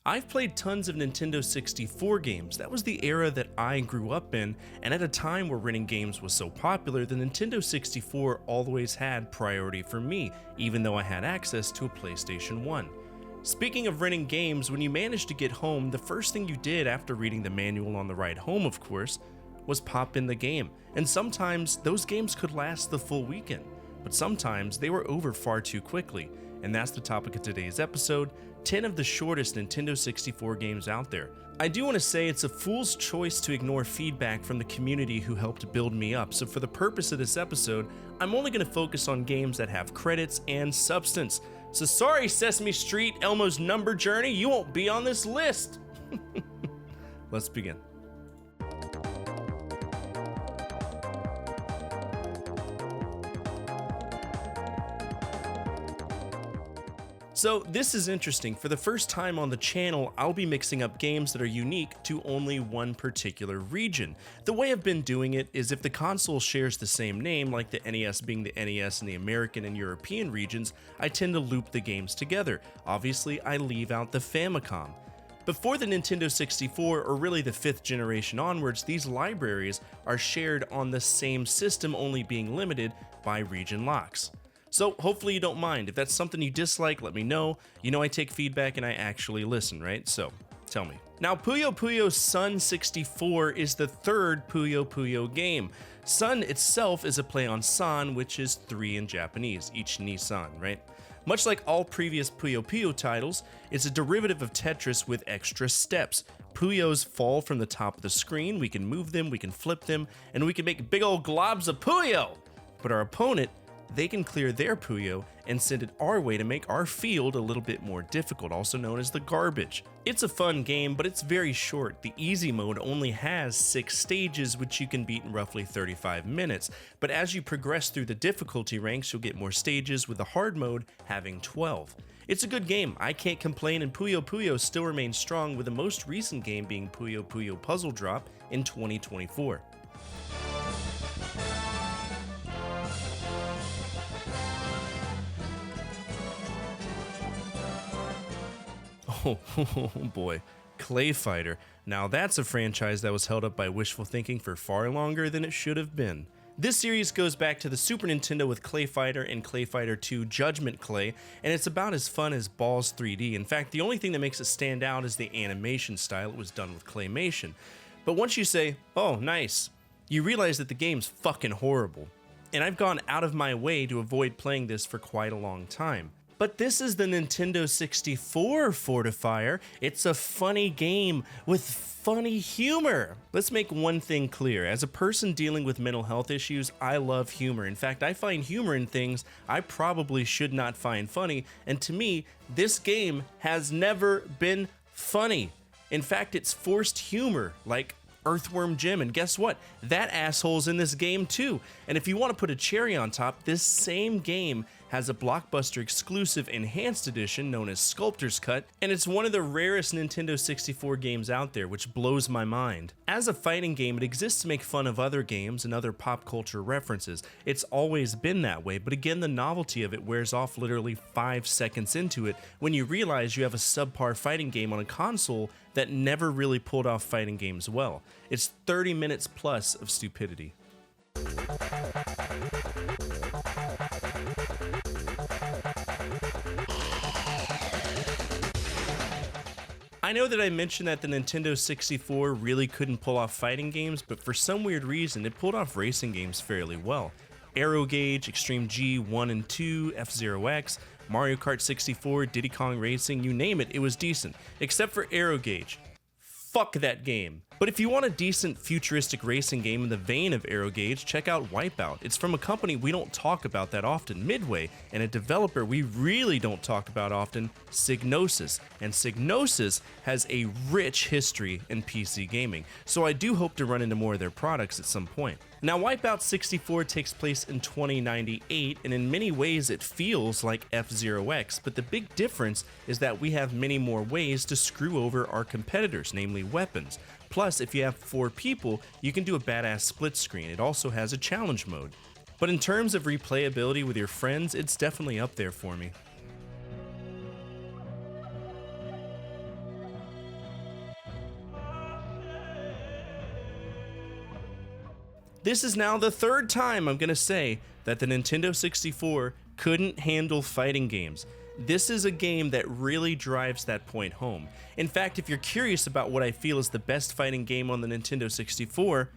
I've played tons of Nintendo 64 games. That was the era that I grew up in, and at a time where renting games was so popular, the Nintendo 64 always had priority for me, even though I had access to a PlayStation 1. Speaking of renting games, when you managed to get home, the first thing you did after reading the manual on the ride home, of course, was pop in the game. And sometimes those games could last the full weekend, but sometimes they were over far too quickly. And that's the topic of today's episode, 10 of the shortest Nintendo 64 games out there. I do want to say it's a fool's choice to ignore feedback from the community who helped build me up, so for the purpose of this episode, I'm only going to focus on games that have credits and substance. So sorry, Sesame Street, Elmo's Number Journey, you won't be on this list! Let's begin. So this is interesting. For the first time on the channel, I'll be mixing up games that are unique to only one particular region. The way I've been doing it is if the console shares the same name, like the NES being the NES in the American and European regions, I tend to loop the games together. Obviously, I leave out the Famicom. Before the Nintendo 64, or really the 5th generation onwards, these libraries are shared on the same system, only being limited by region locks. So hopefully you don't mind. If that's something you dislike, let me know. You know I take feedback and I actually listen, right? So tell me. Now, PUO Puyo Sun 64 is the third PUO Puyo game. Sun itself is a play on San, which is 3 in Japanese, each Nissan, right? Much like all previous PUO Puyo titles, it's a derivative of Tetris with extra steps. Puyos fall from the top of the screen, we can move them, we can flip them, and we can make big old globs of Puyo! But our opponent, they can clear their Puyo and send it our way to make our field a little bit more difficult, also known as the garbage. It's a fun game, but it's very short. The easy mode only has 6 stages, which you can beat in roughly 35 minutes. But as you progress through the difficulty ranks, you'll get more stages, with the hard mode having 12. It's a good game, I can't complain, and PUO Puyo still remains strong, with the most recent game being PUO Puyo Puzzle Drop in 2024. Oh boy, Clay Fighter. Now that's a franchise that was held up by wishful thinking for far longer than it should have been. This series goes back to the Super Nintendo with Clay Fighter and Clay Fighter 2 Judgment Clay, and it's about as fun as Balls 3D. In fact, the only thing that makes it stand out is the animation style. It was done with claymation. But once you say, oh nice, you realize that the game's fucking horrible. And I've gone out of my way to avoid playing this for quite a long time. But this is the Nintendo 64 Fortefyre. It's a funny game with funny humor. Let's make one thing clear. As a person dealing with mental health issues, I love humor. In fact, I find humor in things I probably should not find funny. And to me, this game has never been funny. In fact, it's forced humor, like Earthworm Jim, and guess what? That asshole's in this game too. And if you want to put a cherry on top, this same game has a Blockbuster exclusive enhanced edition known as Sculptor's Cut, and it's one of the rarest Nintendo 64 games out there, which blows my mind. As a fighting game, it exists to make fun of other games and other pop culture references. It's always been that way, but again, the novelty of it wears off literally 5 seconds into it when you realize you have a subpar fighting game on a console that never really pulled off fighting games well. It's 30 minutes plus of stupidity. I know that I mentioned that the Nintendo 64 really couldn't pull off fighting games, but for some weird reason, it pulled off racing games fairly well. Aero Gauge, Extreme G 1 and 2, F-Zero X, Mario Kart 64, Diddy Kong Racing, you name it, it was decent. Except for Aero Gauge. Fuck that game. But if you want a decent futuristic racing game in the vein of Aero Gauge, check out Wipeout. It's from a company we don't talk about that often, Midway, and a developer we really don't talk about often, Psygnosis. And Psygnosis has a rich history in PC gaming, so I do hope to run into more of their products at some point. Now, Wipeout 64 takes place in 2098, and in many ways it feels like F-Zero X, but the big difference is that we have many more ways to screw over our competitors, namely weapons. Plus, if you have 4 people, you can do a badass split screen. It also has a challenge mode. But in terms of replayability with your friends, it's definitely up there for me. This is now the third time I'm going to say that the Nintendo 64 couldn't handle fighting games. This is a game that really drives that point home. In fact, if you're curious about what I feel is the best fighting game on the Nintendo 64,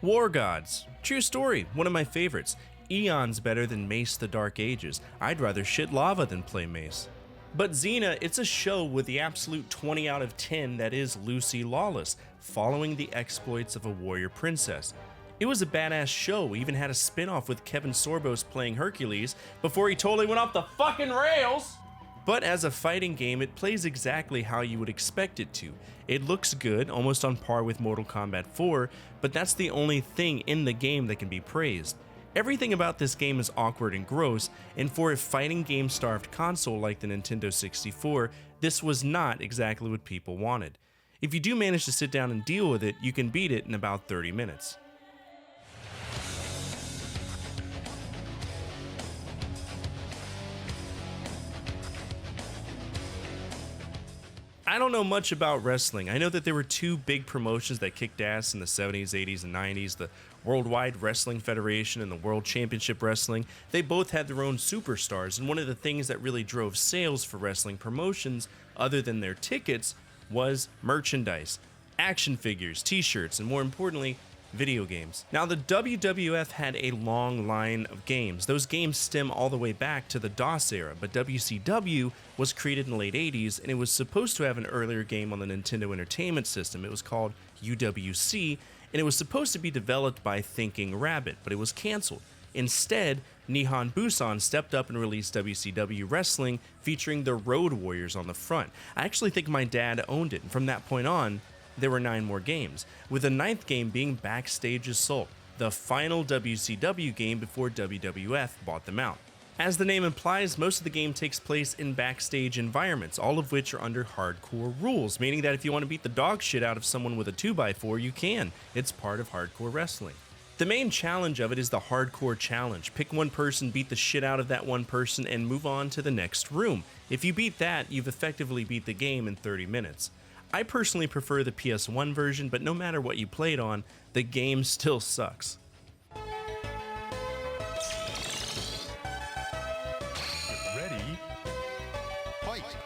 War Gods. True story, one of my favorites. Eons better than Mace the Dark Ages. I'd rather shit lava than play Mace. But Zena, it's a show with the absolute 20 out of 10 that is Lucy Lawless, following the exploits of a warrior princess. It was a badass show. We even had a spin-off with Kevin Sorbos playing Hercules before he totally went off the fucking rails. But as a fighting game, it plays exactly how you would expect it to. It looks good, almost on par with Mortal Kombat 4, but that's the only thing in the game that can be praised. Everything about this game is awkward and gross, and for a fighting game-starved console like the Nintendo 64, this was not exactly what people wanted. If you do manage to sit down and deal with it, you can beat it in about 30 minutes. I don't know much about wrestling. I know that there were two big promotions that kicked ass in the 70s, 80s, and 90s, the Worldwide Wrestling Federation and the World Championship Wrestling. They both had their own superstars, and one of the things that really drove sales for wrestling promotions, other than their tickets, was merchandise, action figures, t-shirts, and more importantly, video games. Now, the WWF had a long line of games. Those games stem all the way back to the DOS era, but WCW was created in the late 80s, and it was supposed to have an earlier game on the Nintendo Entertainment System. It was called UWC, and it was supposed to be developed by Thinking Rabbit, but it was canceled. Instead, Nihon Busan stepped up and released WCW Wrestling, featuring the Road Warriors on the front. I actually think my dad owned it, and from that point on, there were 9 more games, with the 9th game being Backstage Assault, the final WCW game before WWF bought them out. As the name implies, most of the game takes place in backstage environments, all of which are under hardcore rules, meaning that if you want to beat the dog shit out of someone with a 2x4, you can. It's part of hardcore wrestling. The main challenge of it is the hardcore challenge. Pick one person, beat the shit out of that one person, and move on to the next room. If you beat that, you've effectively beat the game in 30 minutes. I personally prefer the PS1 version, but no matter what you played on, the game still sucks. Ready? Fight!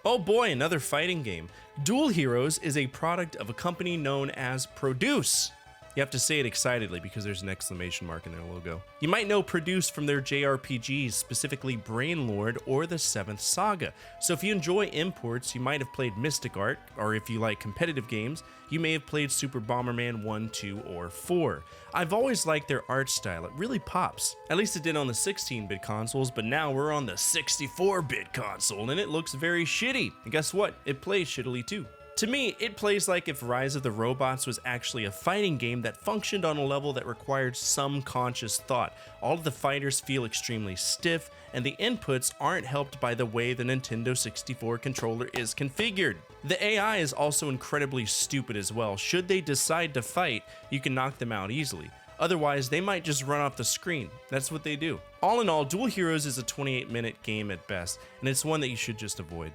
Oh boy, another fighting game. Duel Heroes is a product of a company known as Produce. You have to say it excitedly because there's an exclamation mark in their logo. You might know Produce from their JRPGs, specifically Brainlord or the 7th Saga. So if you enjoy imports, you might have played Mystic Art, or if you like competitive games, you may have played Super Bomberman 1, 2, or 4. I've always liked their art style, it really pops. At least it did on the 16-bit consoles, but now we're on the 64-bit console, and it looks very shitty. And guess what? It plays shittily too. To me, it plays like if Rise of the Robots was actually a fighting game that functioned on a level that required some conscious thought. All of the fighters feel extremely stiff, and the inputs aren't helped by the way the Nintendo 64 controller is configured. The AI is also incredibly stupid as well. Should they decide to fight, you can knock them out easily. Otherwise, they might just run off the screen. That's what they do. All in all, Duel Heroes is a 28-minute game at best, and it's one that you should just avoid.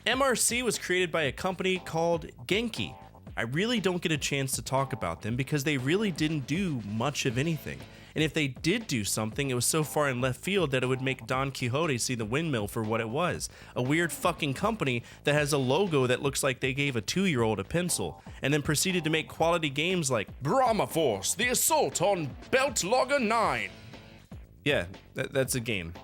MRC was created by a company called Genki. I really don't get a chance to talk about them because they really didn't do much of anything. And if they did do something, it was so far in left field that it would make Don Quixote see the windmill for what it was. A weird fucking company that has a logo that looks like they gave a 2-year-old a pencil, and then proceeded to make quality games like Brahma Force, The Assault on Belt Logger 9. Yeah, that's a game.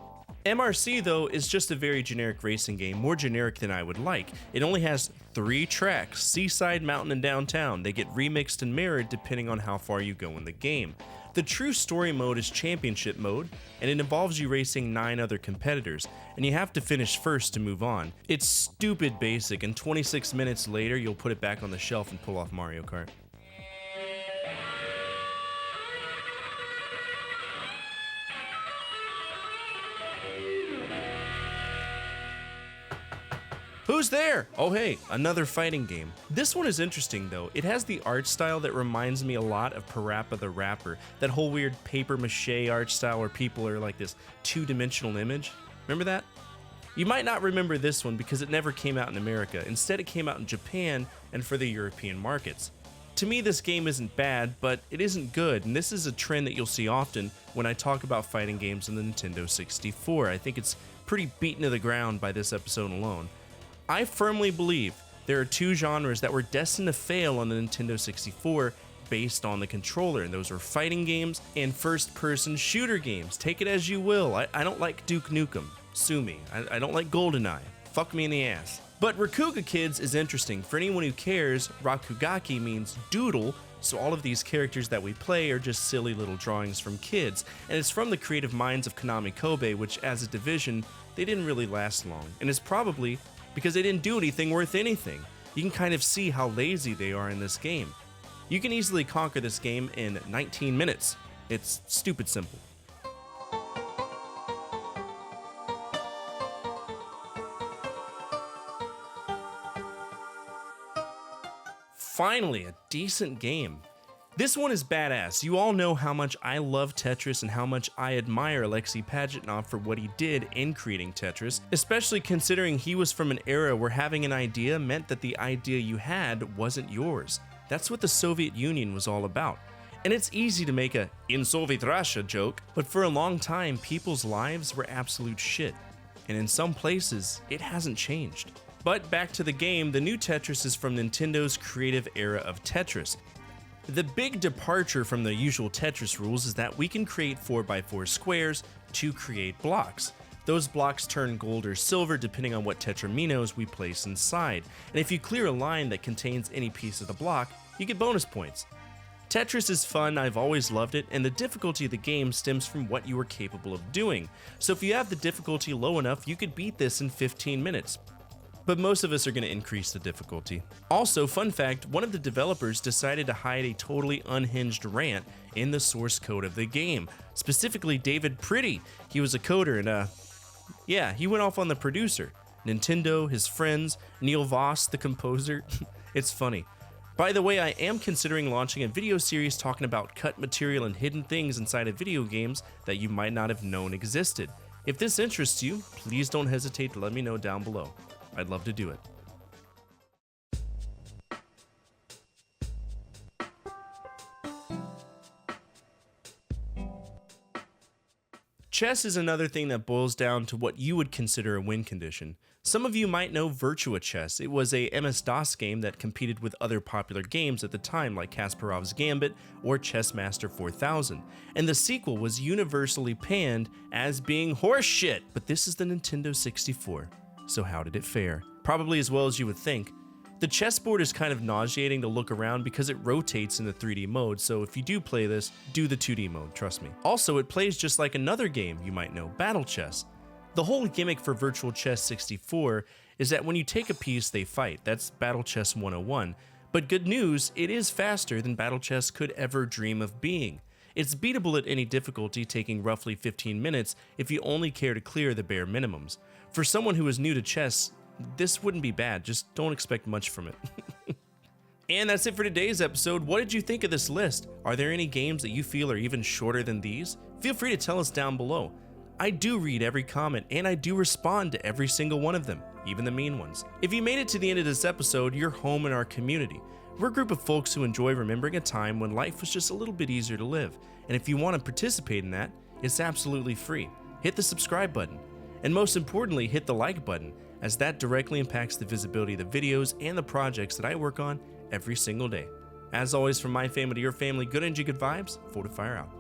MRC, though, is just a very generic racing game, more generic than I would like. It only has 3 tracks, Seaside, Mountain, and Downtown. They get remixed and mirrored depending on how far you go in the game. The true story mode is Championship mode, and it involves you racing 9 other competitors, and you have to finish first to move on. It's stupid basic, and 26 minutes later, you'll put it back on the shelf and pull off Mario Kart. Who's there? Oh hey, another fighting game. This one is interesting though. It has the art style that reminds me a lot of Parappa the Rapper. That whole weird paper mache art style where people are like this two-dimensional image. Remember that? You might not remember this one because it never came out in America. Instead it came out in Japan and for the European markets. To me this game isn't bad, but it isn't good, and this is a trend that you'll see often when I talk about fighting games on the Nintendo 64. I think it's pretty beaten to the ground by this episode alone. I firmly believe there are two genres that were destined to fail on the Nintendo 64 based on the controller, and those were fighting games and first-person shooter games. Take it as you will. I don't like Duke Nukem. Sue me. I don't like GoldenEye. Fuck me in the ass. But Rakuga Kids is interesting. For anyone who cares, Rakugaki means doodle, so all of these characters that we play are just silly little drawings from kids, and it's from the creative minds of Konami Kobe, which as a division, they didn't really last long, and it's probably because they didn't do anything worth anything. You can kind of see how lazy they are in this game. You can easily conquer this game in 19 minutes. It's stupid simple. Finally, a decent game. This one is badass. You all know how much I love Tetris and how much I admire Alexei Pajitnov for what he did in creating Tetris, especially considering he was from an era where having an idea meant that the idea you had wasn't yours. That's what the Soviet Union was all about. And it's easy to make a "in Soviet Russia" joke, but for a long time, people's lives were absolute shit. And in some places, it hasn't changed. But back to the game, the new Tetris is from Nintendo's creative era of Tetris. The big departure from the usual Tetris rules is that we can create 4x4 squares to create blocks. Those blocks turn gold or silver depending on what tetraminos we place inside, and if you clear a line that contains any piece of the block, you get bonus points. Tetris is fun, I've always loved it, and the difficulty of the game stems from what you are capable of doing. So if you have the difficulty low enough, you could beat this in 15 minutes. But most of us are going to increase the difficulty. Also, fun fact, one of the developers decided to hide a totally unhinged rant in the source code of the game. Specifically, David Pretty. He was a coder and yeah, he went off on the producer. Nintendo, his friends, Neil Voss, the composer. It's funny. By the way, I am considering launching a video series talking about cut material and hidden things inside of video games that you might not have known existed. If this interests you, please don't hesitate to let me know down below. I'd love to do it. Chess is another thing that boils down to what you would consider a win condition. Some of you might know Virtua Chess. It was a MS-DOS game that competed with other popular games at the time like Kasparov's Gambit or Chessmaster 4000, and the sequel was universally panned as being horseshit. But this is the Nintendo 64. So how did it fare? Probably as well as you would think. The chessboard is kind of nauseating to look around because it rotates in the 3D mode, so if you do play this, do the 2D mode, trust me. Also, it plays just like another game you might know, Battle Chess. The whole gimmick for Virtual Chess 64 is that when you take a piece, they fight. That's Battle Chess 101. But good news, it is faster than Battle Chess could ever dream of being. It's beatable at any difficulty, taking roughly 15 minutes if you only care to clear the bare minimums. For someone who is new to chess, this wouldn't be bad, just don't expect much from it. And that's it for today's episode. What did you think of this list? Are there any games that you feel are even shorter than these? Feel free to tell us down below. I do read every comment and I do respond to every single one of them, even the mean ones. If you made it to the end of this episode, you're home in our community. We're a group of folks who enjoy remembering a time when life was just a little bit easier to live. And if you want to participate in that, it's absolutely free. Hit the subscribe button. And most importantly, hit the like button, as that directly impacts the visibility of the videos and the projects that I work on every single day. As always, from my family to your family, good energy, good vibes, Fortefyre out.